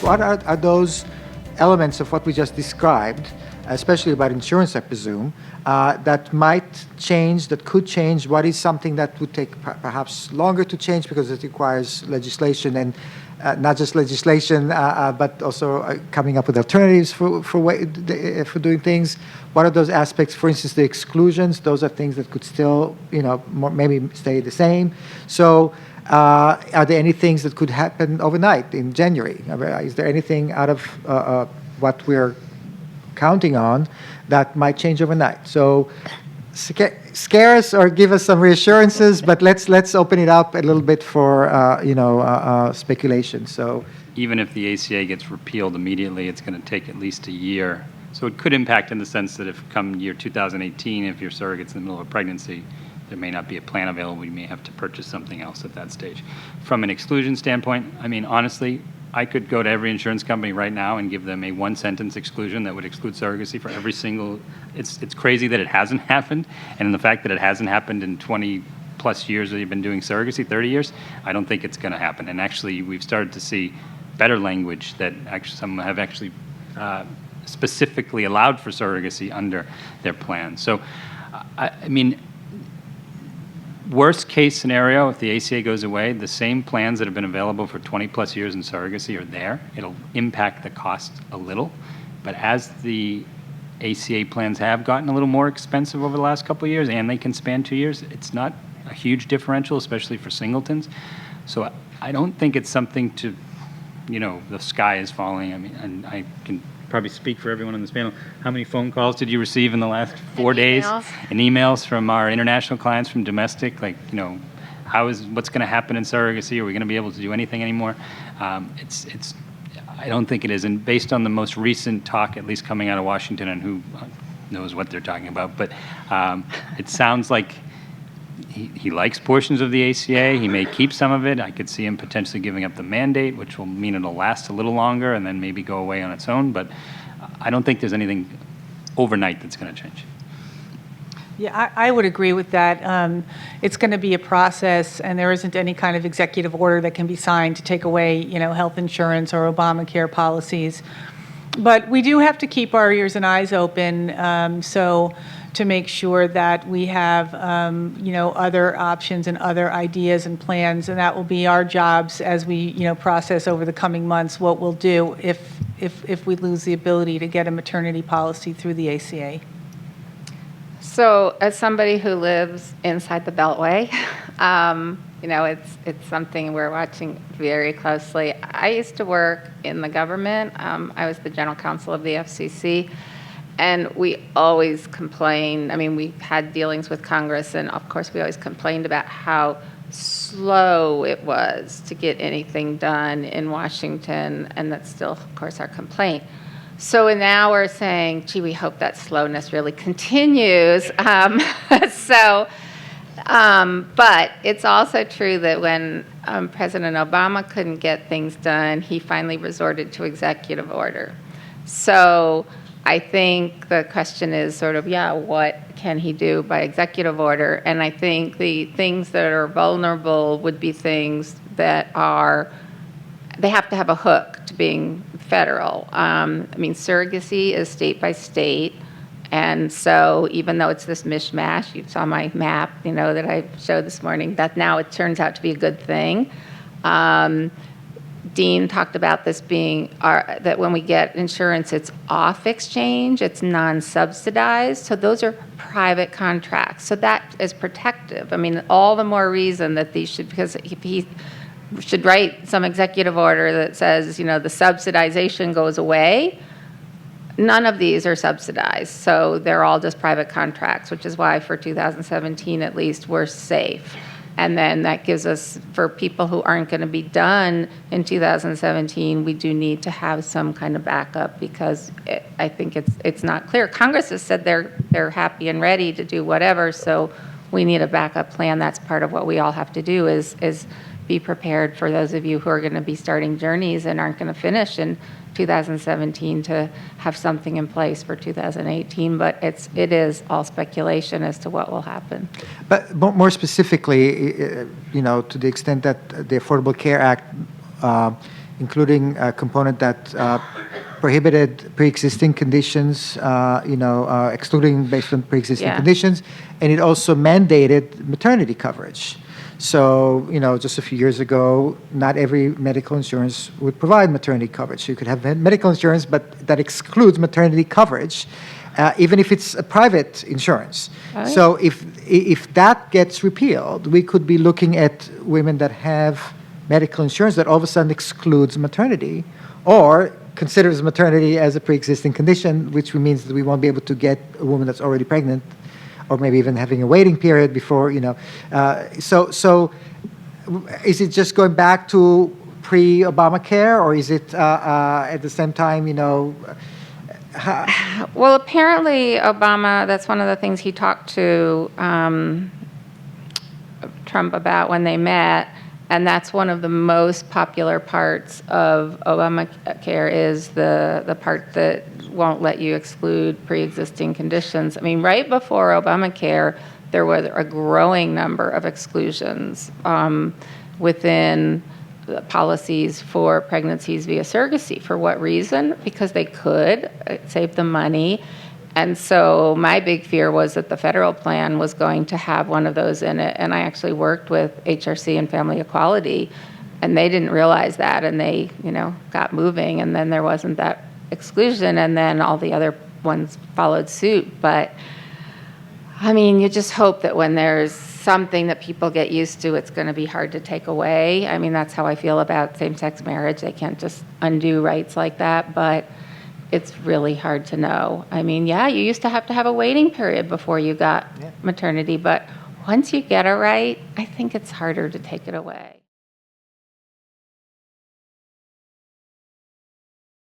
what are those elements of what we just described, especially about insurance, I presume, that might change, that could change? What is something that would take perhaps longer to change because it requires legislation, and not just legislation, but also coming up with alternatives for doing things? What are those aspects? For instance, the exclusions, those are things that could still, maybe stay the same. So are there any things that could happen overnight in January? Is there anything out of what we're counting on that might change overnight? So scare us or give us some reassurances, but let's open it up a little bit for speculation. So even if the ACA gets repealed immediately, it's going to take at least a year. So it could impact in the sense that if come year 2018, if your surrogate's in the middle of a pregnancy, there may not be a plan available. You may have to purchase something else at that stage. From an exclusion standpoint, I mean, honestly, I could go to every insurance company right now and give them a one-sentence exclusion that would exclude surrogacy for every single. It's crazy that it hasn't happened, and the fact that it hasn't happened in 20-plus years that you've been doing surrogacy, 30 years, I don't think it's going to happen. And actually, we've started to see better language that actually some have actually specifically allowed for surrogacy under their plan. So, I mean, worst case scenario, if the ACA goes away, the same plans that have been available for 20-plus years in surrogacy are there. It'll impact the cost a little. But as the ACA plans have gotten a little more expensive over the last couple of years, and they can span 2 years, it's not a huge differential, especially for singletons. So I don't think it's something to, the sky is falling. I mean, and I can probably speak for everyone on this panel. How many phone calls did you receive in the last 4 days? And emails from our international clients, from domestic, like, what's going to happen in surrogacy? Are we going to be able to do anything anymore? I don't think it is. And based on the most recent talk, at least coming out of Washington, and who knows what they're talking about, but it sounds like he likes portions of the ACA. He may keep some of it. I could see him potentially giving up the mandate, which will mean it'll last a little longer and then maybe go away on its own. But I don't think there's anything overnight that's going to change. Yeah, I would agree with that. It's going to be a process, and there isn't any kind of executive order that can be signed to take away, health insurance or Obamacare policies. But we do have to keep our ears and eyes open, so to make sure that we have, other options and other ideas and plans, and that will be our jobs as we, process over the coming months what we'll do if we lose the ability to get a maternity policy through the ACA. So, as somebody who lives inside the Beltway, it's something we're watching very closely. I used to work in the government. I was the general counsel of the FCC. And we always complained. I mean, we had dealings with Congress, and of course, we always complained about how slow it was to get anything done in Washington, and that's still, of course, our complaint. So now we're saying, gee, we hope that slowness really continues. But it's also true that when President Obama couldn't get things done, he finally resorted to executive order. So I think the question is sort of, what can he do by executive order? And I think the things that are vulnerable would be things that they have to have a hook to being federal. Surrogacy is state by state. And so even though it's this mishmash, you saw my map, that I showed this morning, that now it turns out to be a good thing. Dean talked about this being that when we get insurance, it's off exchange, it's non-subsidized. So those are private contracts. So that is protective. I mean, all the more reason that these should, because if he should write some executive order that says, the subsidization goes away. None of these are subsidized. So they're all just private contracts, which is why for 2017 at least, we're safe. And then that gives us, for people who aren't going to be done in 2017, we do need to have some kind of backup, because I think it's not clear. Congress has said they're happy and ready to do whatever, so we need a backup plan. That's part of what we all have to do is be prepared for those of you who are going to be starting journeys and aren't going to finish in 2017 to have something in place for 2018, but it is all speculation as to what will happen. But more specifically, to the extent that the Affordable Care Act, including a component that prohibited pre-existing conditions, excluding based on pre-existing Yeah. conditions, and it also mandated maternity coverage. So, just a few years ago, not every medical insurance would provide maternity coverage. You could have medical insurance, but that excludes maternity coverage, even if it's a private insurance. Oh, yeah. So if that gets repealed, we could be looking at women that have medical insurance that all of a sudden excludes maternity, or considers maternity as a pre-existing condition, which means that we won't be able to get a woman that's already pregnant, or maybe even having a waiting period before, So is it just going back to pre-Obamacare, or is it at the same time, Well, apparently Obama, that's one of the things he talked to Trump about when they met, and that's one of the most popular parts of Obamacare is the part that won't let you exclude pre-existing conditions. I mean, right before Obamacare, there was a growing number of exclusions within the policies for pregnancies via surrogacy. For what reason? Because they could save them money. And so my big fear was that the federal plan was going to have one of those in it. And I actually worked with HRC and Family Equality, and they didn't realize that, and they, got moving, and then there wasn't that exclusion, and then all the other ones followed suit. But I mean, you just hope that when there's something that people get used to, it's going to be hard to take away. I mean, that's how I feel about same-sex marriage. They can't just undo rights like that, but it's really hard to know. I mean, yeah, you used to have a waiting period before you got maternity, but once you get it right, I think it's harder to take it away.